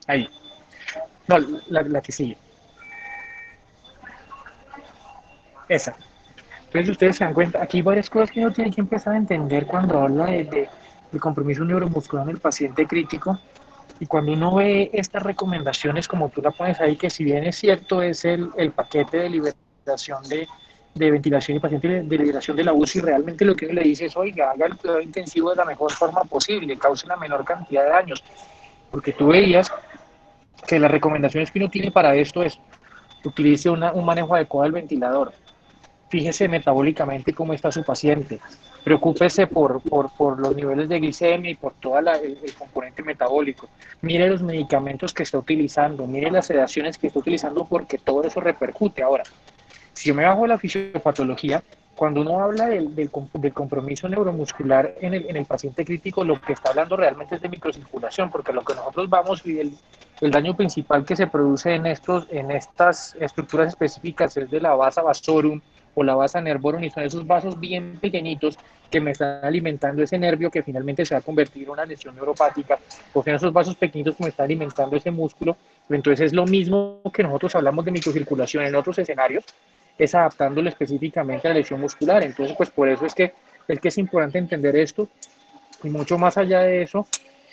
Ahí. No, la que sigue. Esa. Entonces ustedes se dan cuenta, aquí hay varias cosas que uno tiene que empezar a entender cuando habla de compromiso neuromuscular en el paciente crítico. Y cuando uno ve estas recomendaciones, como tú la pones ahí, que si bien es cierto, es el paquete de liberación de ventilación y paciente de liberación de la UCI, realmente lo que uno le dice es, oiga, haga el cuidado intensivo de la mejor forma posible, cause la menor cantidad de daños. Porque tú veías que las recomendaciones que uno tiene para esto es, utilice un manejo adecuado del ventilador, fíjese metabólicamente cómo está su paciente, preocúpese por los niveles de glicemia y por todo el componente metabólico, mire los medicamentos que está utilizando, mire las sedaciones que está utilizando porque todo eso repercute. Ahora, si yo me bajo la fisiopatología, cuando uno habla del compromiso neuromuscular en el paciente crítico, lo que está hablando realmente es de microcirculación, porque lo que nosotros vamos y el daño principal que se produce en estas estructuras específicas es de la vasa vasorum o la vasa nervorum, y son esos vasos bien pequeñitos que me están alimentando ese nervio que finalmente se va a convertir en una lesión neuropática, o son esos vasos pequeñitos que me están alimentando ese músculo. Entonces es lo mismo que nosotros hablamos de microcirculación en otros escenarios, es adaptándolo específicamente a la lesión muscular. Entonces, pues por eso es que es importante entender esto, y mucho más allá de eso,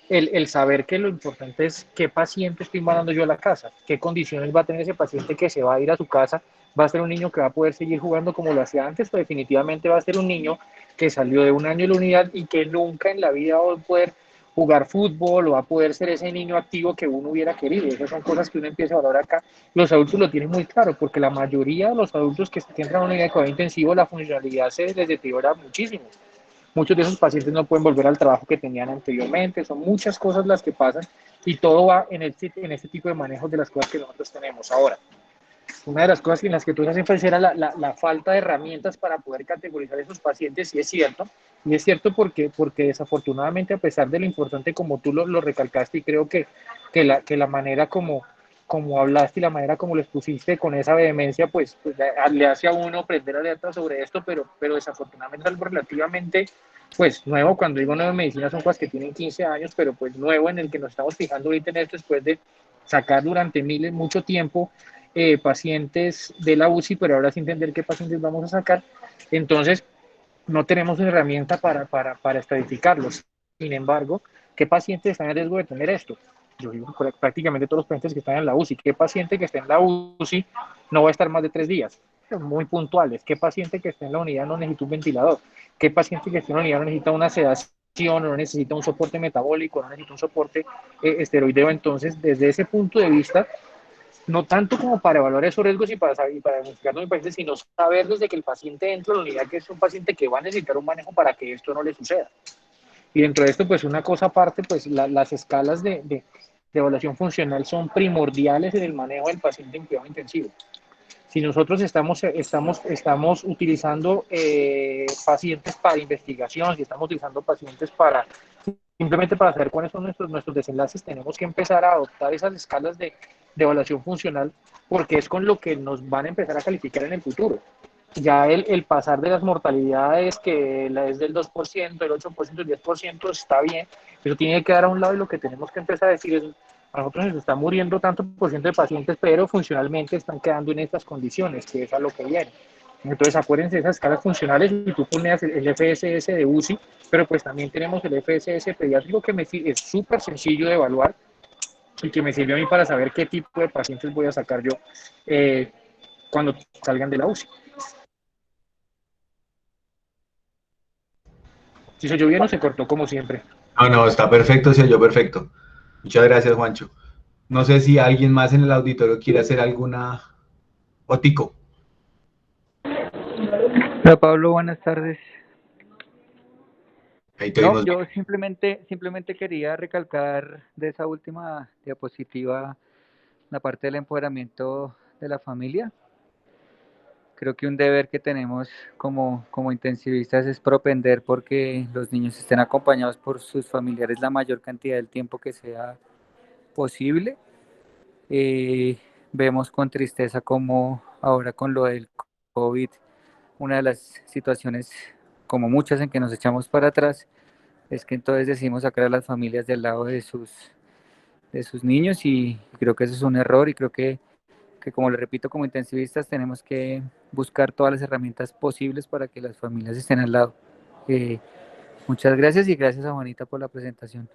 el saber que lo importante es qué paciente estoy mandando yo a la casa, qué condiciones va a tener ese paciente que se va a ir a su casa, va a ser un niño que va a poder seguir jugando como lo hacía antes, o definitivamente va a ser un niño que salió de un año de la unidad y que nunca en la vida va a poder jugar fútbol o va a poder ser ese niño activo que uno hubiera querido. Esas son cosas que uno empieza a valorar acá. Los adultos lo tienen muy claro, porque la mayoría de los adultos que entran a una unidad de cuidado intensivo, la funcionalidad se les deteriora muchísimo. Muchos de esos pacientes no pueden volver al trabajo que tenían anteriormente, son muchas cosas las que pasan, y todo va en este tipo de manejos de las cosas que nosotros tenemos. Ahora, una de las cosas en las que tú haces énfasis era la falta de herramientas para poder categorizar esos pacientes, y es cierto porque desafortunadamente, a pesar de lo importante como tú lo recalcaste, y creo que la manera como hablaste y la manera como lo expusiste con esa vehemencia, pues le hace a uno prender alerta sobre esto, pero desafortunadamente algo relativamente pues nuevo. Cuando digo nuevo en medicina son cosas que tienen 15 años, pero pues nuevo en el que nos estamos fijando ahorita en esto, después de sacar durante mucho tiempo pacientes de la UCI, pero ahora sí entender qué pacientes vamos a sacar. Entonces, no tenemos una herramienta para estadificarlos. Sin embargo, ¿qué pacientes están en riesgo de tener esto? Yo digo prácticamente todos los pacientes que están en la UCI. ¿Qué paciente que está en la UCI no va a estar más de 3 días? Muy puntuales. ¿Qué paciente que está en la unidad no necesita un ventilador? ¿Qué paciente que está en la unidad no necesita una sedación, no necesita un soporte metabólico, no necesita un soporte esteroideo? Entonces, desde ese punto de vista, no tanto como para evaluar esos riesgos y para saber y para diagnosticar los pacientes, sino saber desde que el paciente entra a la unidad que es un paciente que va a necesitar un manejo para que esto no le suceda. Y dentro de esto, pues una cosa aparte, pues las escalas de evaluación funcional son primordiales en el manejo del paciente en cuidado intensivo. Si nosotros estamos utilizando pacientes para investigación, si estamos utilizando pacientes simplemente para saber cuáles son nuestros desenlaces, tenemos que empezar a adoptar esas escalas de evaluación funcional, porque es con lo que nos van a empezar a calificar en el futuro. Ya el pasar de las mortalidades, que la es del 2%, el 8%, el 10%, está bien, pero tiene que quedar a un lado, y lo que tenemos que empezar a decir es, a nosotros nos está muriendo tanto por ciento de pacientes, pero funcionalmente están quedando en estas condiciones, que es a lo que viene. Entonces, acuérdense de esas escalas funcionales, y tú pones el FSS de UCI, pero pues también tenemos el FSS pediátrico, que es súper sencillo de evaluar y que me sirvió a mí para saber qué tipo de pacientes voy a sacar yo eh, cuando salgan de la UCI. Si se oyó bien o se cortó como siempre. No, no, está perfecto, se oyó perfecto. Muchas gracias, Juancho. No sé si alguien más en el auditorio quiere hacer alguna... Otico. Hola Pablo, buenas tardes. Ahí te No, oímos yo bien. simplemente quería recalcar de esa última diapositiva la parte del empoderamiento de la familia. Creo que un deber que tenemos como intensivistas es propender porque los niños estén acompañados por sus familiares la mayor cantidad del tiempo que sea posible. Eh, Vemos con tristeza como ahora con lo del COVID, una de las situaciones, como muchas, en que nos echamos para atrás, es que entonces decidimos sacar a las familias del lado de sus niños, y creo que eso es un error, y creo que como le repito, como intensivistas tenemos que buscar todas las herramientas posibles para que las familias estén al lado. Muchas gracias, y gracias a Juanita por la presentación.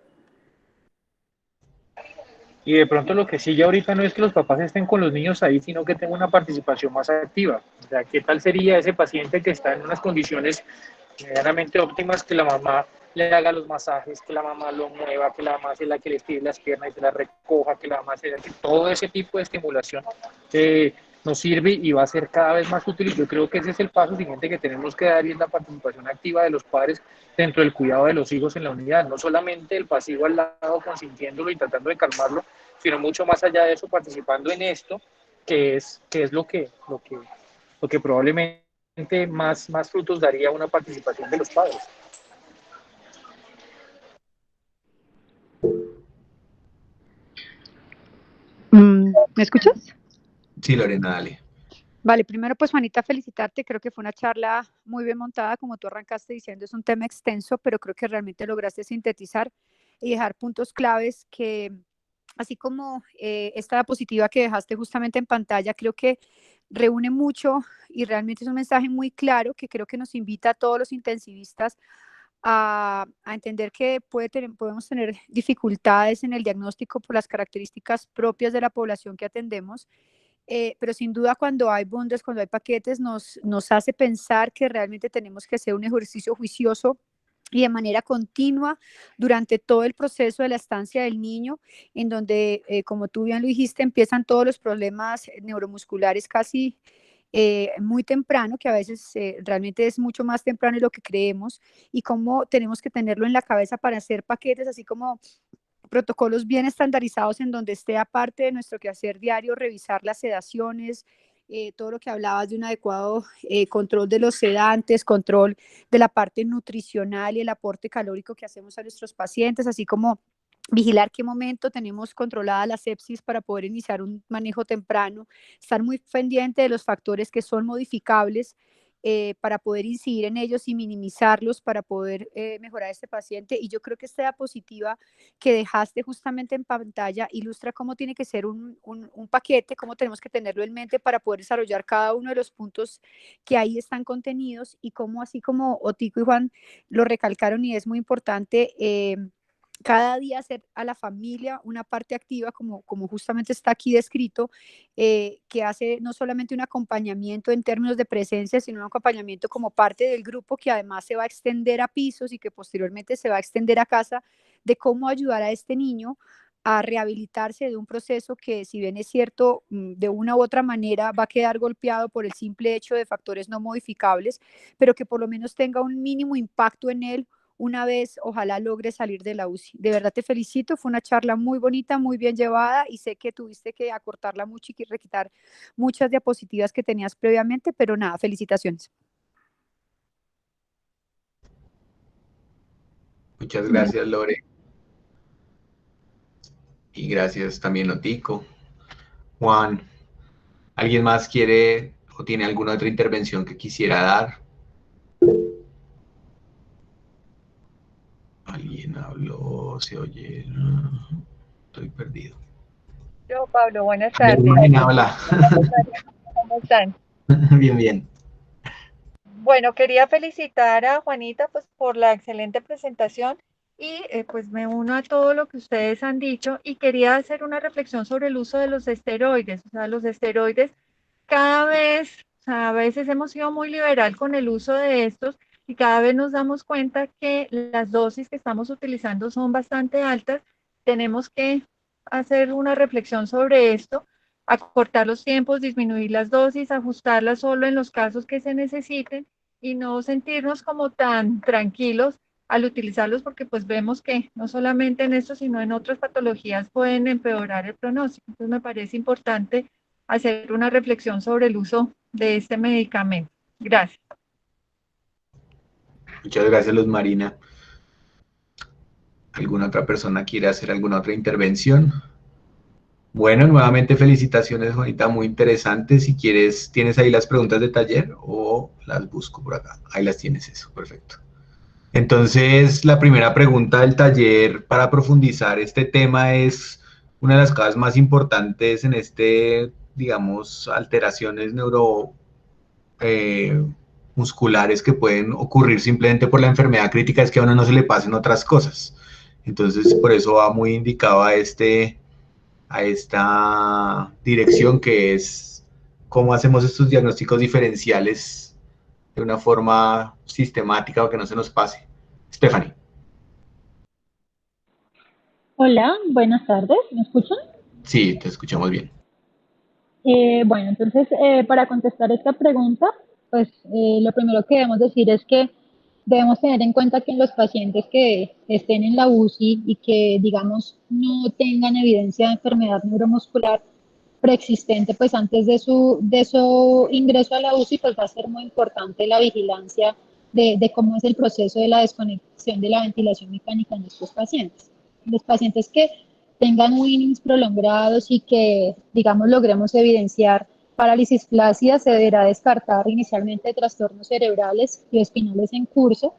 Y de pronto lo que sigue ahorita no es que los papás estén con los niños ahí, sino que tengan una participación más activa. O sea, ¿qué tal sería ese paciente que está en unas condiciones medianamente óptimas, que la mamá le haga los masajes, que la mamá lo mueva, que la mamá sea la que le estire las piernas y se las recoja, que la mamá sea la que... Todo ese tipo de estimulación nos sirve y va a ser cada vez más útil. Y yo creo que ese es el paso siguiente que tenemos que dar, y es la participación activa de los padres dentro del cuidado de los hijos en la unidad. No solamente el pasivo al lado, consintiéndolo y tratando de calmarlo, sino mucho más allá de eso, participando en esto, que es lo que probablemente más frutos daría una participación de los padres. ¿Me escuchas? Sí, Lorena, dale. Vale, primero pues Juanita, felicitarte, creo que fue una charla muy bien montada, como tú arrancaste diciendo, es un tema extenso, pero creo que realmente lograste sintetizar y dejar puntos claves que, así como esta diapositiva que dejaste justamente en pantalla, creo que reúne mucho y realmente es un mensaje muy claro que creo que nos invita a todos los intensivistas a entender que podemos tener dificultades en el diagnóstico por las características propias de la población que atendemos, pero sin duda cuando hay bundles, cuando hay paquetes, nos hace pensar que realmente tenemos que hacer un ejercicio juicioso y de manera continua durante todo el proceso de la estancia del niño, en donde, como tú bien lo dijiste, empiezan todos los problemas neuromusculares casi muy temprano, que a veces realmente es mucho más temprano de lo que creemos, y cómo tenemos que tenerlo en la cabeza para hacer paquetes, así como protocolos bien estandarizados en donde esté, aparte de nuestro quehacer diario, revisar las sedaciones, todo lo que hablabas de un adecuado control de los sedantes, control de la parte nutricional y el aporte calórico que hacemos a nuestros pacientes, así como vigilar qué momento tenemos controlada la sepsis para poder iniciar un manejo temprano, estar muy pendiente de los factores que son modificables para poder incidir en ellos y minimizarlos para poder mejorar a este paciente. Y yo creo que esta diapositiva que dejaste justamente en pantalla ilustra cómo tiene que ser un paquete, cómo tenemos que tenerlo en mente para poder desarrollar cada uno de los puntos que ahí están contenidos, y cómo, así como Otico y Juan lo recalcaron, y es muy importante, cada día hacer a la familia una parte activa, como justamente está aquí descrito, que hace no solamente un acompañamiento en términos de presencia, sino un acompañamiento como parte del grupo, que además se va a extender a pisos y que posteriormente se va a extender a casa, de cómo ayudar a este niño a rehabilitarse de un proceso que, si bien es cierto, de una u otra manera va a quedar golpeado por el simple hecho de factores no modificables, pero que por lo menos tenga un mínimo impacto en él una vez, ojalá logre salir de la UCI. De verdad te felicito, fue una charla muy bonita, muy bien llevada, y sé que tuviste que acortarla mucho y requitar muchas diapositivas que tenías previamente, pero nada, felicitaciones. Muchas gracias, Lore. Y gracias también, Otico. Juan, ¿alguien más quiere o tiene alguna otra intervención que quisiera dar? ¿Alguien habló? ¿Se oye? Estoy perdido. Yo, Pablo, buenas tardes. Hola. ¿Cómo están? Bien, bien. Bueno, quería felicitar a Juanita pues por la excelente presentación, y pues me uno a todo lo que ustedes han dicho, y quería hacer una reflexión sobre el uso de los esteroides. O sea, los esteroides cada vez, o sea, a veces hemos sido muy liberal con el uso de estos, y cada vez nos damos cuenta que las dosis que estamos utilizando son bastante altas. Tenemos que hacer una reflexión sobre esto, acortar los tiempos, disminuir las dosis, ajustarlas solo en los casos que se necesiten, y no sentirnos como tan tranquilos al utilizarlos, porque pues vemos que no solamente en esto, sino en otras patologías pueden empeorar el pronóstico. Entonces me parece importante hacer una reflexión sobre el uso de este medicamento. Gracias. Muchas gracias, Luz Marina. ¿Alguna otra persona quiere hacer alguna otra intervención? Bueno, nuevamente felicitaciones, Juanita, muy interesante. Si quieres, ¿tienes ahí las preguntas de taller o las busco por acá? Ahí las tienes, eso, perfecto. Entonces, la primera pregunta del taller para profundizar este tema es una de las cosas más importantes en digamos, alteraciones musculares que pueden ocurrir simplemente por la enfermedad crítica, es que a uno no se le pasen otras cosas. Entonces, por eso va muy indicado a esta dirección, que es cómo hacemos estos diagnósticos diferenciales de una forma sistemática o que no se nos pase. Stephanie. Hola, buenas tardes, ¿me escuchan? Sí, te escuchamos bien. Bueno, entonces, para contestar esta pregunta, pues lo primero que debemos decir es que debemos tener en cuenta que en los pacientes que estén en la UCI y que, digamos, no tengan evidencia de enfermedad neuromuscular preexistente, pues antes de su ingreso a la UCI, pues va a ser muy importante la vigilancia de cómo es el proceso de la desconexión de la ventilación mecánica en estos pacientes. Los pacientes que tengan winnings prolongados y que, digamos, logremos evidenciar parálisis flácida, se deberá descartar inicialmente trastornos cerebrales y espinales en curso,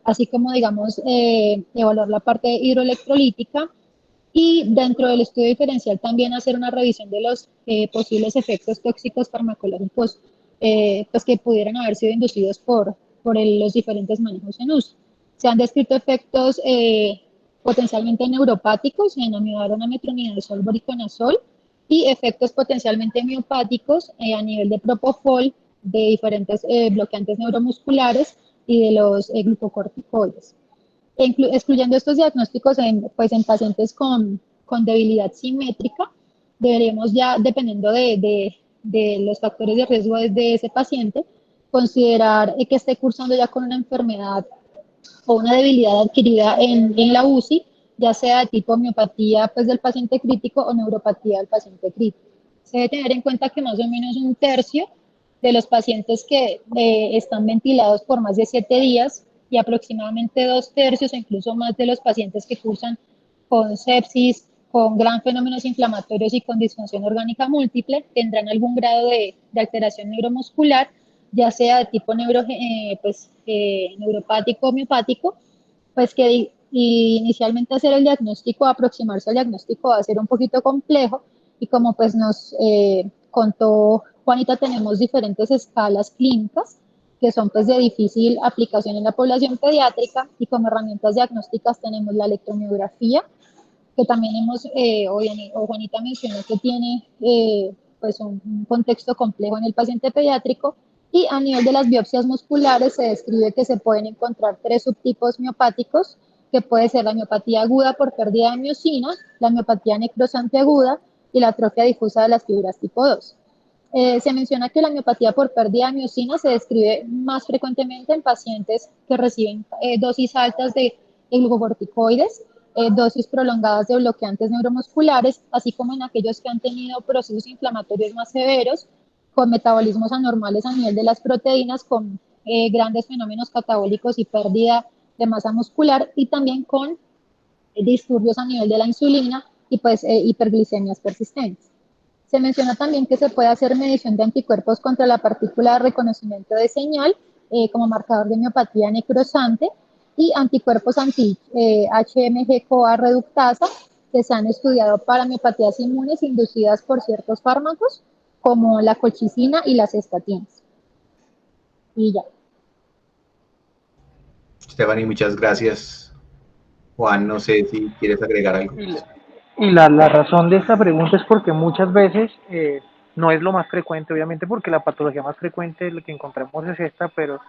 así como, digamos, evaluar la parte hidroelectrolítica y dentro del estudio diferencial también hacer una revisión de los posibles efectos tóxicos farmacológicos pues que pudieran haber sido inducidos por los diferentes manejos en uso. Se han descrito efectos potencialmente neuropáticos en amidabrona, metronidazol, voriconazol y efectos potencialmente miopáticos a nivel de propofol, de diferentes bloqueantes neuromusculares y de los glucocorticoides. Excluyendo estos diagnósticos pues en pacientes con debilidad simétrica, deberemos ya, dependiendo de los factores de riesgo de ese paciente, considerar que esté cursando ya con una enfermedad o una debilidad adquirida en la UCI, ya sea de tipo miopatía pues, del paciente crítico o neuropatía del paciente crítico. Se debe tener en cuenta que más o menos un tercio de los pacientes que están ventilados por más de 7 días y aproximadamente 2 tercios o incluso más de los pacientes que cursan con sepsis, con gran fenómenos inflamatorios y con disfunción orgánica múltiple tendrán algún grado de alteración neuromuscular, ya sea de tipo neuropático o miopático, pues que inicialmente hacer el diagnóstico, aproximarse al diagnóstico va a ser un poquito complejo y como pues nos contó Juanita, tenemos diferentes escalas clínicas que son pues de difícil aplicación en la población pediátrica y como herramientas diagnósticas tenemos la electromiografía, que también o Juanita mencionó que tiene pues un contexto complejo en el paciente pediátrico y a nivel de las biopsias musculares se describe que se pueden encontrar 3 subtipos miopáticos, que puede ser la miopatía aguda por pérdida de miocina, la miopatía necrosante aguda y la atrofia difusa de las fibras tipo 2. Se menciona que la miopatía por pérdida de miocina se describe más frecuentemente en pacientes que reciben dosis altas de glucocorticoides, dosis prolongadas de bloqueantes neuromusculares, así como en aquellos que han tenido procesos inflamatorios más severos, con metabolismos anormales a nivel de las proteínas, con grandes fenómenos catabólicos y pérdida de masa muscular, y también con disturbios a nivel de la insulina y pues hiperglicemias persistentes. Se menciona también que se puede hacer medición de anticuerpos contra la partícula de reconocimiento de señal como marcador de miopatía necrosante y anticuerpos anti-HMG-CoA reductasa que se han estudiado para miopatías inmunes inducidas por ciertos fármacos como la colchicina y las estatinas. Y ya. Stephanie, muchas gracias. Juan, no sé si quieres agregar algo. Y la razón de esta pregunta es porque muchas veces no es lo más frecuente, obviamente, porque la patología más frecuente lo que encontramos es esta, pero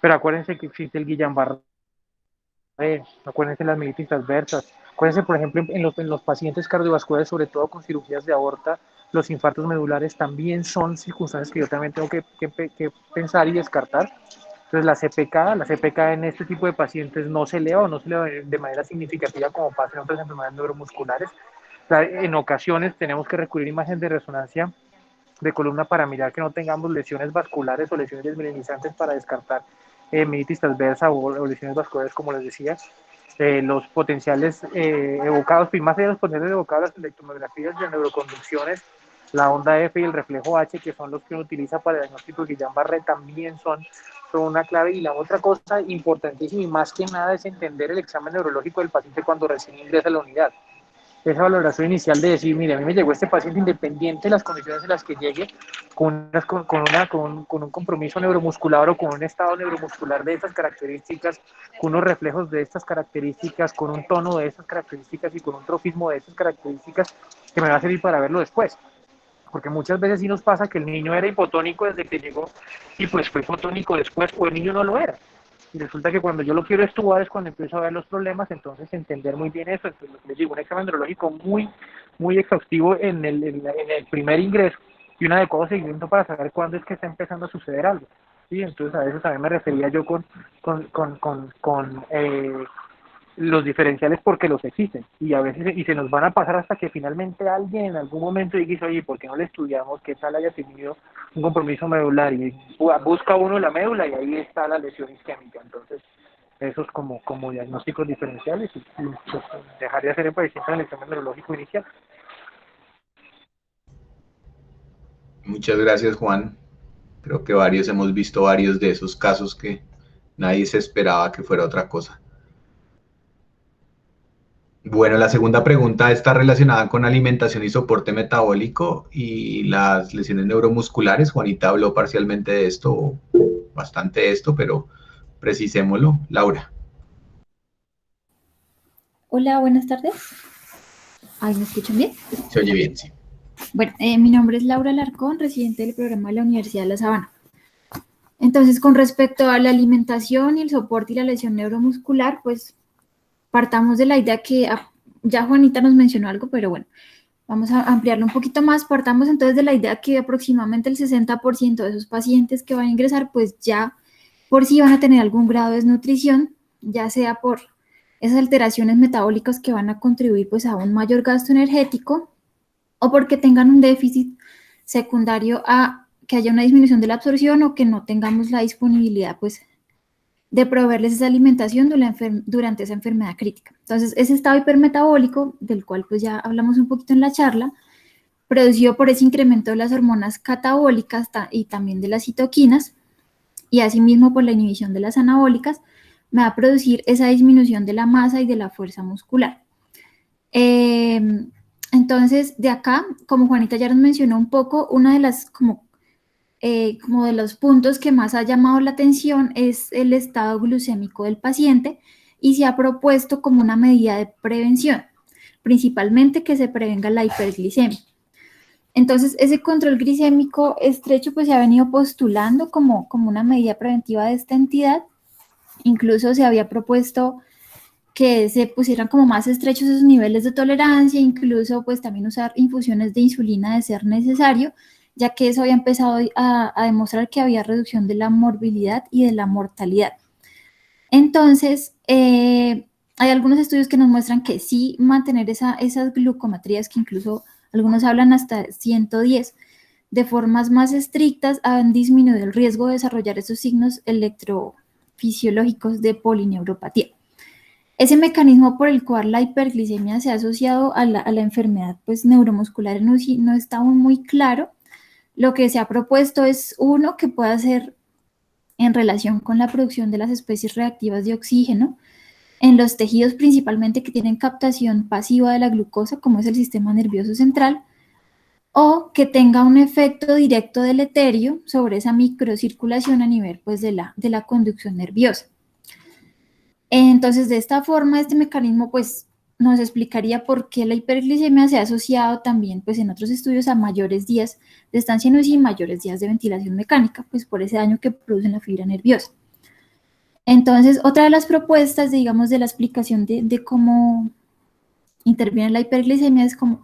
acuérdense que existe el Guillain-Barré, acuérdense las mielitis transversas, acuérdense, por ejemplo, en los pacientes cardiovasculares, sobre todo con cirugías de aorta, los infartos medulares también son circunstancias que yo también tengo que pensar y descartar. Entonces la CPK en este tipo de pacientes no se eleva o no se eleva de manera significativa como pasa en otras enfermedades neuromusculares. O sea, en ocasiones tenemos que recurrir a imagen de resonancia de columna para mirar que no tengamos lesiones vasculares o lesiones desmelinizantes para descartar mielitis transversa o lesiones vasculares, como les decía. Los potenciales evocados, y más allá de los potenciales evocados, las electromiografías de neuroconducciones, la onda F y el reflejo H, que son los que uno utiliza para el diagnóstico de Guillain-Barré, también son son una clave. Y la otra cosa importantísima y más que nada es entender el examen neurológico del paciente cuando recién ingresa a la unidad. Esa valoración inicial de decir, mire, a mí me llegó este paciente independiente de las condiciones en las que llegue, con un compromiso neuromuscular o con un estado neuromuscular de estas características, con unos reflejos de estas características, con un tono de estas características y con un trofismo de estas características que me va a servir para verlo después. Porque muchas veces sí nos pasa que el niño era hipotónico desde que llegó y pues fue hipotónico después, o el niño no lo era. Y resulta que cuando yo lo quiero estudiar es cuando empiezo a ver los problemas, entonces entender muy bien eso. Entonces, les digo, un examen neurológico muy exhaustivo en el primer ingreso y un adecuado seguimiento para saber cuándo es que está empezando a suceder algo. ¿Sí? Entonces a eso también me refería yo con los diferenciales porque los existen y a veces y se nos van a pasar hasta que finalmente alguien en algún momento dice, oye, ¿por qué no le estudiamos? ¿Qué tal haya tenido un compromiso medular? Y busca uno la médula y ahí está la lesión isquémica. Entonces, eso es como diagnósticos diferenciales y pues, dejar de hacer énfasis en el examen neurológico inicial. Muchas gracias, Juan. Creo que varios hemos visto varios de esos casos que nadie se esperaba que fuera otra cosa. Bueno, la segunda pregunta está relacionada con alimentación y soporte metabólico y las lesiones neuromusculares. Juanita habló parcialmente de esto, bastante de esto, pero precisémoslo. Laura. Hola, buenas tardes. ¿Ahí me escuchan bien? Se oye bien, sí. Bueno, mi nombre es Laura Alarcón, residente del programa de la Universidad de La Sabana. Entonces, con respecto a la alimentación y el soporte y la lesión neuromuscular, pues partamos de la idea que ya Juanita nos mencionó algo, pero bueno, vamos a ampliarlo un poquito más. Partamos entonces de la idea que aproximadamente el 60% de esos pacientes que van a ingresar, pues ya por sí van a tener algún grado de desnutrición, ya sea por esas alteraciones metabólicas que van a contribuir pues a un mayor gasto energético o porque tengan un déficit secundario a que haya una disminución de la absorción o que no tengamos la disponibilidad pues de proveerles esa alimentación durante esa enfermedad crítica. Entonces, ese estado hipermetabólico, del cual pues ya hablamos un poquito en la charla, producido por ese incremento de las hormonas catabólicas y también de las citoquinas, y asimismo por la inhibición de las anabólicas, me va a producir esa disminución de la masa y de la fuerza muscular. Entonces, de acá, como Juanita ya nos mencionó un poco, una de las como de los puntos que más ha llamado la atención es el estado glucémico del paciente y se ha propuesto como una medida de prevención, principalmente que se prevenga la hiperglicemia. Entonces, ese control glicémico estrecho pues se ha venido postulando como una medida preventiva de esta entidad. Incluso se había propuesto que se pusieran como más estrechos esos niveles de tolerancia, incluso pues también usar infusiones de insulina de ser necesario, ya que eso había empezado a demostrar que había reducción de la morbilidad y de la mortalidad. Entonces, hay algunos estudios que nos muestran que sí mantener esas glucometrías, que incluso algunos hablan hasta 110, de formas más estrictas han disminuido el riesgo de desarrollar esos signos electrofisiológicos de polineuropatía. Ese mecanismo por el cual la hiperglicemia se ha asociado a la enfermedad pues, neuromuscular en UCI no está aún muy claro. Lo que se ha propuesto es uno que pueda ser en relación con la producción de las especies reactivas de oxígeno en los tejidos principalmente que tienen captación pasiva de la glucosa, como es el sistema nervioso central, o que tenga un efecto directo deleterio sobre esa microcirculación a nivel pues, de la conducción nerviosa. Entonces, de esta forma, este mecanismo pues nos explicaría por qué la hiperglicemia se ha asociado también pues en otros estudios a mayores días de estancia en UCI y mayores días de ventilación mecánica, pues por ese daño que produce en la fibra nerviosa. Entonces, otra de las propuestas, digamos, de la explicación de cómo interviene la hiperglicemia es como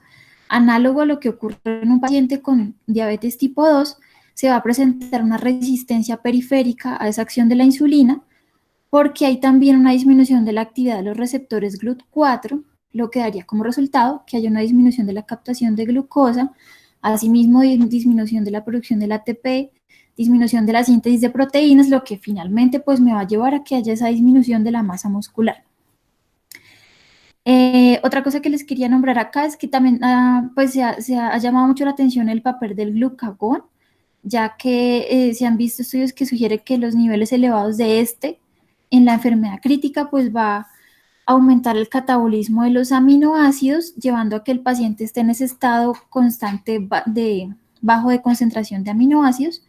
análogo a lo que ocurre en un paciente con diabetes tipo 2, se va a presentar una resistencia periférica a esa acción de la insulina, porque hay también una disminución de la actividad de los receptores GLUT4, lo que daría como resultado que haya una disminución de la captación de glucosa, asimismo disminución de la producción del ATP, disminución de la síntesis de proteínas, lo que finalmente pues me va a llevar a que haya esa disminución de la masa muscular. Otra cosa que les quería nombrar acá es que también pues se ha llamado mucho la atención el papel del glucagón ya que se han visto estudios que sugieren que los niveles elevados de este en la enfermedad crítica pues va a aumentar el catabolismo de los aminoácidos, llevando a que el paciente esté en ese estado constante bajo de concentración de aminoácidos.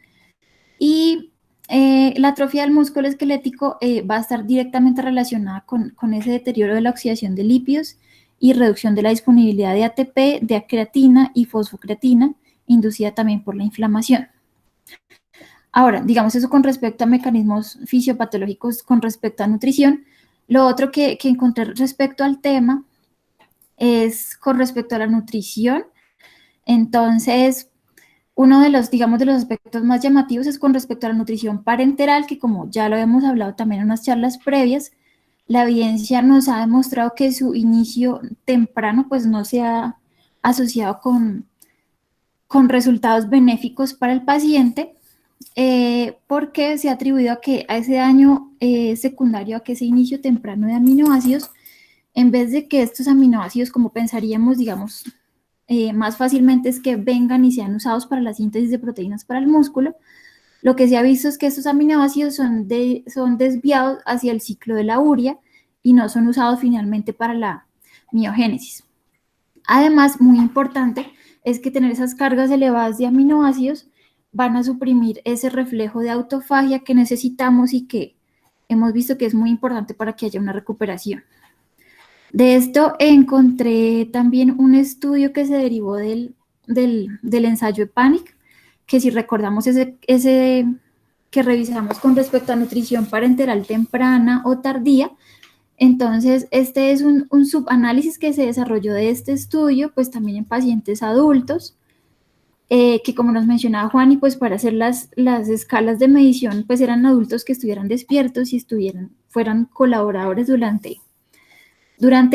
Y la atrofia del músculo esquelético va a estar directamente relacionada con ese deterioro de la oxidación de lípidos y reducción de la disponibilidad de ATP, de creatina y fosfocreatina, inducida también por la inflamación. Ahora, digamos eso con respecto a mecanismos fisiopatológicos con respecto a nutrición. Lo otro que encontré respecto al tema es con respecto a la nutrición. Entonces, uno de los, digamos, de los aspectos más llamativos es con respecto a la nutrición parenteral, que como ya lo hemos hablado también en unas charlas previas, la evidencia nos ha demostrado que su inicio temprano pues no se ha asociado con resultados benéficos para el paciente, porque se ha atribuido a que a ese daño secundario, a que ese inicio temprano de aminoácidos, en vez de que estos aminoácidos, como pensaríamos, digamos, más fácilmente es que vengan y sean usados para la síntesis de proteínas para el músculo, lo que se ha visto es que estos aminoácidos son desviados hacia el ciclo de la urea y no son usados finalmente para la miogénesis. Además, muy importante es que tener esas cargas elevadas de aminoácidos van a suprimir ese reflejo de autofagia que necesitamos y que hemos visto que es muy importante para que haya una recuperación. De esto encontré también un estudio que se derivó del ensayo EPANIC, que si recordamos ese que revisamos con respecto a nutrición parenteral temprana o tardía, entonces este es un subanálisis que se desarrolló de este estudio, pues también en pacientes adultos, que como nos mencionaba Juan, y pues para hacer las escalas de medición, pues eran adultos que estuvieran despiertos y fueran colaboradores durante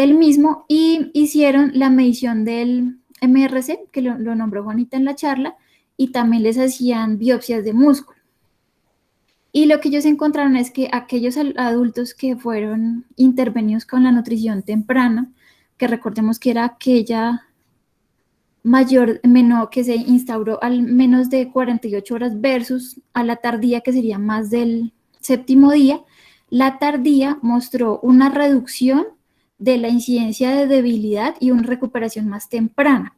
el mismo, y hicieron la medición del MRC, que lo nombró Juanita en la charla, y también les hacían biopsias de músculo. Y lo que ellos encontraron es que aquellos adultos que fueron intervenidos con la nutrición temprana, que recordemos que era aquella menor que se instauró al menos de 48 horas versus a la tardía, que sería más del séptimo día, la tardía mostró una reducción de la incidencia de debilidad y una recuperación más temprana.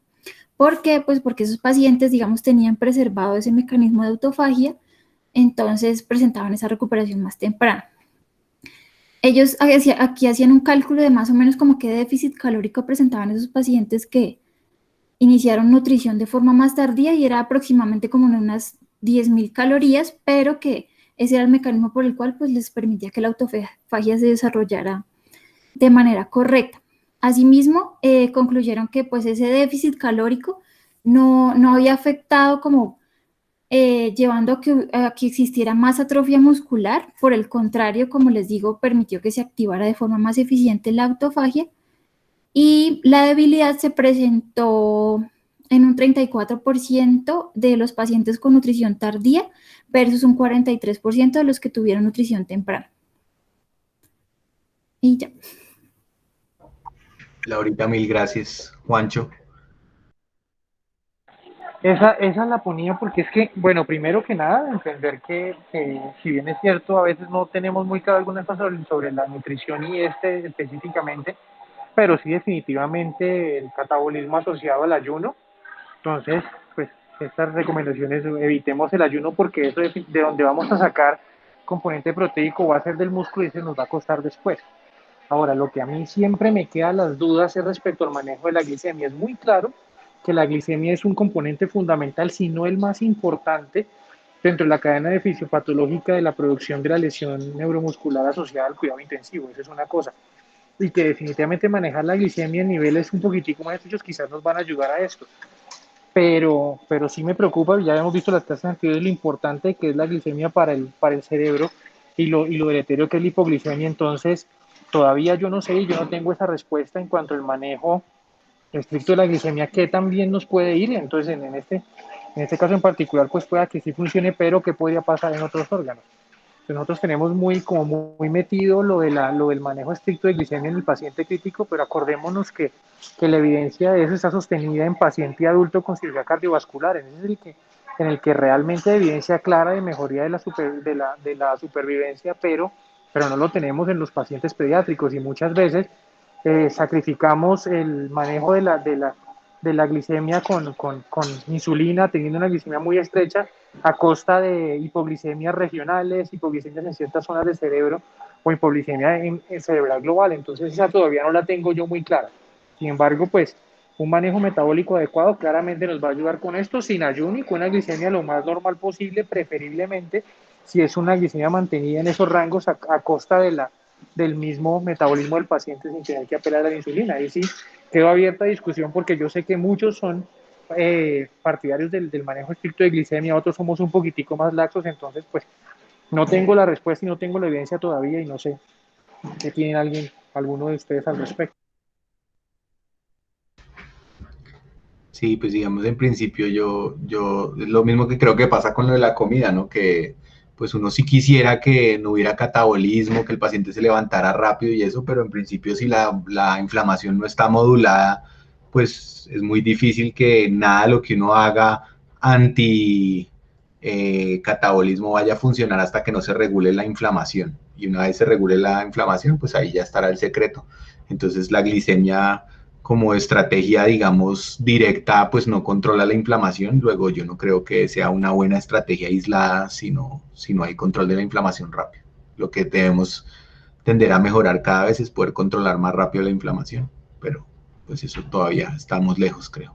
¿Por qué? Pues porque esos pacientes, digamos, tenían preservado ese mecanismo de autofagia, entonces presentaban esa recuperación más temprana. Ellos aquí hacían un cálculo de más o menos como qué déficit calórico presentaban esos pacientes que iniciaron nutrición de forma más tardía, y era aproximadamente como unas 10.000 calorías, pero que ese era el mecanismo por el cual pues les permitía que la autofagia se desarrollara de manera correcta. Asimismo, concluyeron que pues ese déficit calórico no había afectado como llevando a que existiera más atrofia muscular. Por el contrario, como les digo, permitió que se activara de forma más eficiente la autofagia, y la debilidad se presentó en un 34% de los pacientes con nutrición tardía versus un 43% de los que tuvieron nutrición temprana. Y ya. Laurita, mil gracias. Juancho. Esa la ponía porque es que, bueno, primero que nada, entender que si bien es cierto, a veces no tenemos muy claro algunas cosas sobre la nutrición y específicamente, pero sí definitivamente el catabolismo asociado al ayuno. Entonces, pues estas recomendaciones, evitemos el ayuno porque eso de donde vamos a sacar componente proteico va a ser del músculo y se nos va a costar después. Ahora, lo que a mí siempre me queda las dudas es respecto al manejo de la glicemia. Es muy claro que la glicemia es un componente fundamental, si no el más importante, dentro de la cadena de fisiopatológica de la producción de la lesión neuromuscular asociada al cuidado intensivo. Eso es una cosa. Y que definitivamente manejar la glicemia en niveles un poquitico más estrechos quizás nos van a ayudar a esto. Pero sí me preocupa, ya hemos visto las tasas anteriores, lo importante que es la glicemia para el cerebro y lo deleterio que es la hipoglicemia. Entonces, todavía yo no sé y yo no tengo esa respuesta en cuanto al manejo estricto de la glicemia, que también nos puede ir. Entonces, en este caso en particular, pues pueda que sí funcione, pero ¿qué podría pasar en otros órganos? Entonces, nosotros tenemos muy metido lo del manejo estricto de glicemia en el paciente crítico, pero acordémonos que la evidencia de eso está sostenida en paciente adulto con cirugía cardiovascular. En ese es en el que realmente hay evidencia clara de mejoría de la supervivencia, pero no lo tenemos en los pacientes pediátricos y muchas veces sacrificamos el manejo de la glicemia con insulina, teniendo una glicemia muy estrecha a costa de hipoglicemias regionales, hipoglicemias en ciertas zonas del cerebro o hipoglicemia en cerebral global. Entonces esa todavía no la tengo yo muy clara. Sin embargo, pues un manejo metabólico adecuado claramente nos va a ayudar con esto, sin ayuno y con una glicemia lo más normal posible, preferiblemente si es una glicemia mantenida en esos rangos a costa del mismo metabolismo del paciente sin tener que apelar a la insulina. Ahí sí quedó abierta discusión porque yo sé que muchos son partidarios del manejo estricto de glicemia, otros somos un poquitico más laxos, entonces pues no tengo la respuesta y no tengo la evidencia todavía y no sé qué tiene alguno de ustedes al respecto. Sí, pues digamos, en principio es lo mismo que creo que pasa con lo de la comida, ¿no? Que pues uno sí quisiera que no hubiera catabolismo, que el paciente se levantara rápido y eso, pero en principio si la inflamación no está modulada, pues es muy difícil que nada de lo que uno haga anti catabolismo vaya a funcionar hasta que no se regule la inflamación. Y una vez se regule la inflamación, pues ahí ya estará el secreto. Entonces la glicemia como estrategia, digamos, directa, pues no controla la inflamación. Luego yo no creo que sea una buena estrategia aislada si no hay control de la inflamación rápido. Lo que debemos tender a mejorar cada vez es poder controlar más rápido la inflamación, pero pues eso todavía estamos lejos, creo.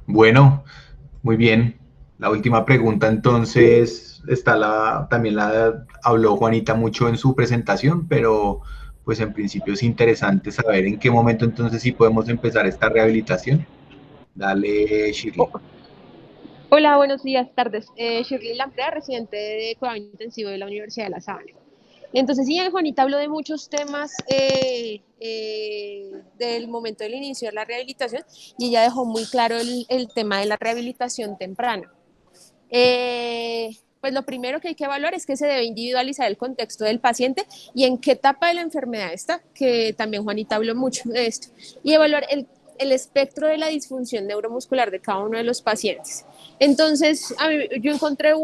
Bueno, muy bien. La última pregunta entonces también la habló Juanita mucho en su presentación, pero pues en principio es interesante saber en qué momento entonces sí podemos empezar esta rehabilitación. Dale, Shirley. Hola, buenos días, tardes. Shirley Lamprea, residente de cuidado intensivo de la Universidad de La Sabana. Entonces, sí, Juanita habló de muchos temas del momento del inicio de la rehabilitación y ella dejó muy claro el tema de la rehabilitación temprana. Pues lo primero que hay que evaluar es que se debe individualizar el contexto del paciente y en qué etapa de la enfermedad está, que también Juanita habló mucho de esto, y evaluar el espectro de la disfunción neuromuscular de cada uno de los pacientes. Entonces, yo encontré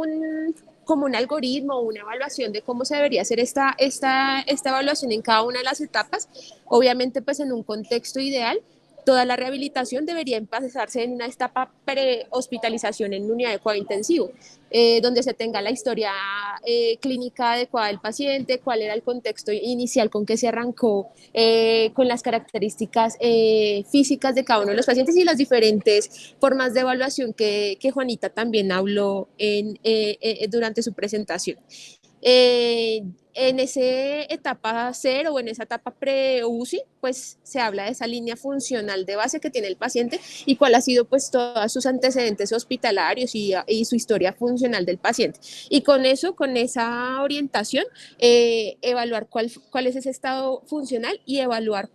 como un algoritmo o una evaluación de cómo se debería hacer esta evaluación en cada una de las etapas, obviamente pues en un contexto ideal. Toda la rehabilitación debería empezarse en una etapa pre-hospitalización en unidad de cuidado intensivo, donde se tenga la historia clínica adecuada del paciente, cuál era el contexto inicial con que se arrancó, con las características físicas de cada uno de los pacientes y las diferentes formas de evaluación que Juanita también habló durante su presentación. En esa etapa 0 o en esa etapa pre-UCI, pues se habla de esa línea funcional de base que tiene el paciente y cuál ha sido pues todos sus antecedentes hospitalarios y su historia funcional del paciente. Y con eso, con esa orientación, evaluar cuál es ese estado funcional y evaluar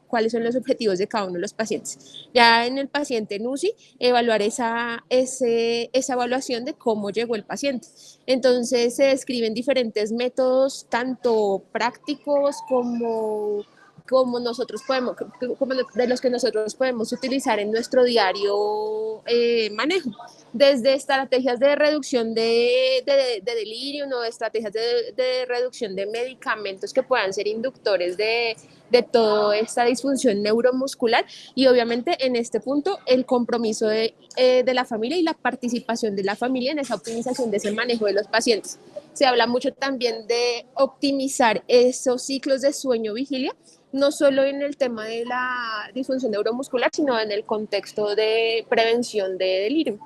cuáles son los objetivos de cada uno de los pacientes. Ya en el paciente en UCI, evaluar esa evaluación de cómo llegó el paciente. Entonces se describen diferentes métodos, tanto prácticos como nosotros podemos, como de los que nosotros podemos utilizar en nuestro diario manejo, desde estrategias de reducción de delirio, ¿no? Estrategias de reducción de medicamentos que puedan ser inductores de toda esta disfunción neuromuscular y obviamente en este punto el compromiso de la familia y la participación de la familia en esa optimización de ese manejo de los pacientes. Se habla mucho también de optimizar esos ciclos de sueño-vigilia, no solo en el tema de la disfunción neuromuscular, sino en el contexto de prevención de delirio.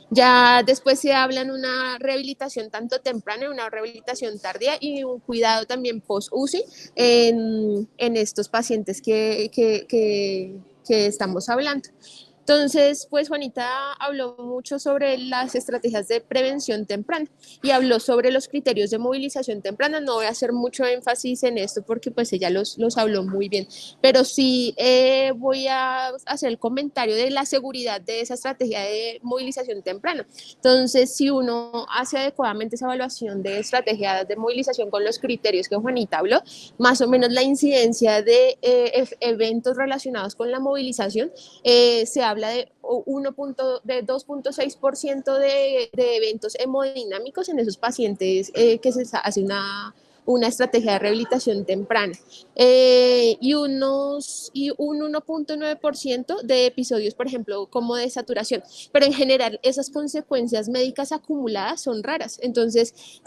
Ya después se habla en una rehabilitación tanto temprana, una rehabilitación tardía y un cuidado también post-UCI en estos pacientes que estamos hablando. Entonces, pues Juanita habló mucho sobre las estrategias de prevención temprana y habló sobre los criterios de movilización temprana. No voy a hacer mucho énfasis en esto porque pues ella los habló muy bien, pero sí voy a hacer el comentario de la seguridad de esa estrategia de movilización temprana. Entonces, si uno hace adecuadamente esa evaluación de estrategias de movilización con los criterios que Juanita habló, más o menos la incidencia de eventos relacionados con la movilización se habla de 2.6% de eventos hemodinámicos en esos pacientes que se hace una estrategia de rehabilitación temprana y un 1.9% de episodios, por ejemplo, como de saturación, pero en general esas consecuencias médicas acumuladas son raras. Entonces,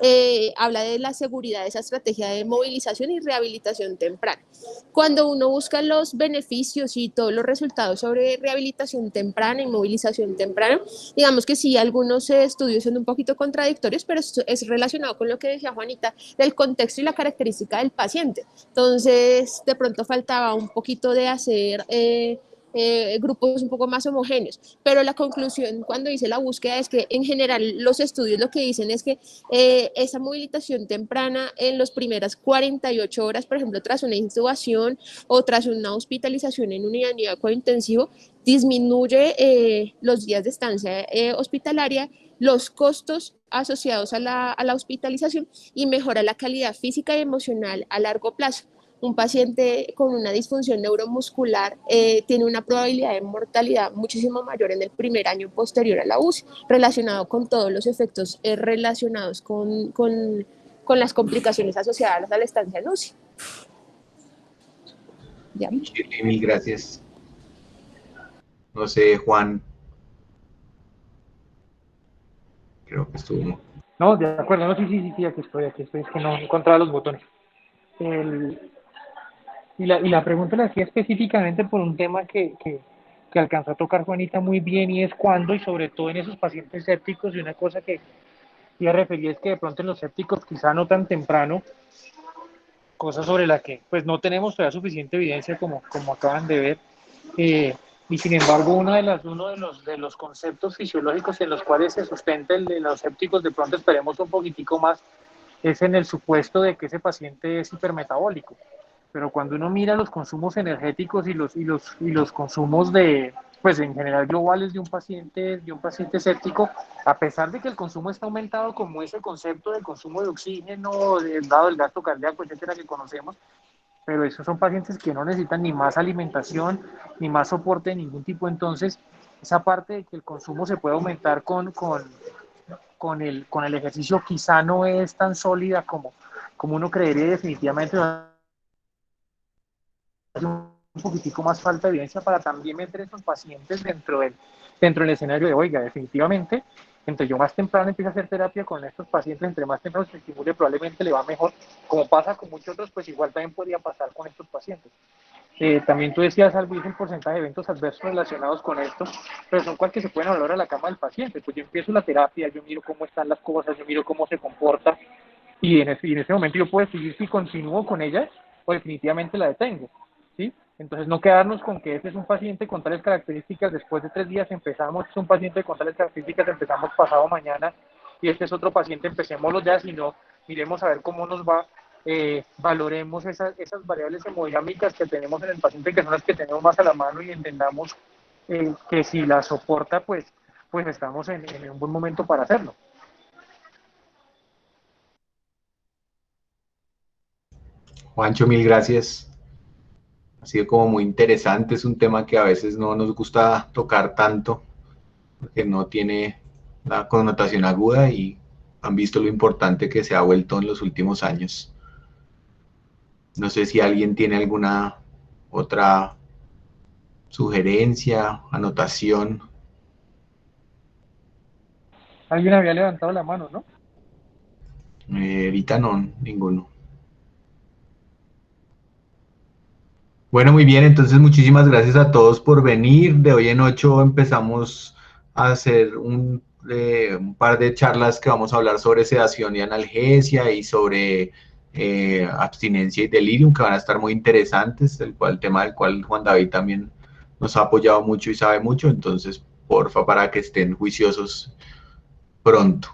habla de la seguridad de esa estrategia de movilización y rehabilitación temprana. Cuando uno busca los beneficios y todos los resultados sobre rehabilitación temprana y movilización temprana, digamos que sí, algunos estudios son un poquito contradictorios, pero esto es relacionado con lo que decía Juanita, del contexto y la característica del paciente. Entonces, de pronto faltaba un poquito de hacer grupos un poco más homogéneos, pero la conclusión cuando hice la búsqueda es que en general los estudios lo que dicen es que esa movilización temprana en las primeras 48 horas, por ejemplo, tras una intubación o tras una hospitalización en unidad de cuidado intensivo, disminuye los días de estancia hospitalaria, los costos asociados a la hospitalización y mejora la calidad física y emocional a largo plazo. Un paciente con una disfunción neuromuscular tiene una probabilidad de mortalidad muchísimo mayor en el primer año posterior a la UCI, relacionado con todos los efectos relacionados con las complicaciones asociadas a la estancia en UCI. ¿Ya? Mil gracias. No sé, Juan. Creo que estuvo. No, de acuerdo, no, sí, aquí estoy, es que no encontraba los botones. Y la pregunta la hacía específicamente por un tema que alcanzó a tocar Juanita muy bien, y es cuándo, y sobre todo en esos pacientes sépticos, y una cosa que ya referí es que de pronto en los sépticos quizá no tan temprano, cosa sobre la que pues no tenemos todavía suficiente evidencia como acaban de ver, y sin embargo uno de los conceptos fisiológicos en los cuales se sustenta el de los sépticos, de pronto esperemos un poquitico más, es en el supuesto de que ese paciente es hipermetabólico. Pero cuando uno mira los consumos energéticos y los consumos de, pues en general globales de un paciente séptico, a pesar de que el consumo está aumentado como ese concepto del consumo de oxígeno, dado el gasto cardíaco, etcétera, que conocemos, pero esos son pacientes que no necesitan ni más alimentación, ni más soporte de ningún tipo. Entonces, esa parte de que el consumo se puede aumentar con el ejercicio quizá no es tan sólida como uno creería. Definitivamente un poquitico más falta de evidencia para también meter a estos pacientes dentro del escenario de, oiga, definitivamente, entre yo más temprano empiezo a hacer terapia con estos pacientes, entre más temprano se estimule, probablemente le va mejor, como pasa con muchos otros, pues igual también podría pasar con estos pacientes. También tú decías algo, dice el porcentaje de eventos adversos relacionados con esto, pero son cuales que se pueden hablar a la cama del paciente. Pues yo empiezo la terapia, yo miro cómo están las cosas, yo miro cómo se comporta, y en ese momento yo puedo decidir si continúo con ella o definitivamente la detengo, ¿sí? Entonces no quedarnos con que este es un paciente con tales características, después de 3 días empezamos, es un paciente con tales características, empezamos pasado mañana, y este es otro paciente, empecémoslo ya, sino miremos a ver cómo nos va, valoremos esas variables hemodinámicas que tenemos en el paciente, que son las que tenemos más a la mano, y entendamos que si la soporta, pues estamos en un buen momento para hacerlo. Juancho, mil gracias. Ha sido como muy interesante, es un tema que a veces no nos gusta tocar tanto, porque no tiene la connotación aguda, y han visto lo importante que se ha vuelto en los últimos años. No sé si alguien tiene alguna otra sugerencia, anotación. Alguien había levantado la mano, ¿no? Ahorita no, ninguno. Bueno, muy bien, entonces muchísimas gracias a todos por venir. De hoy en 8 empezamos a hacer un par de charlas que vamos a hablar sobre sedación y analgesia, y sobre abstinencia y delirium, que van a estar muy interesantes, el tema del cual Juan David también nos ha apoyado mucho y sabe mucho, entonces porfa para que estén juiciosos pronto.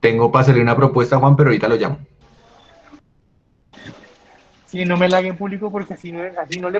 Tengo para hacerle una propuesta a Juan, pero ahorita lo llamo. Sí, no me lague en público porque así no le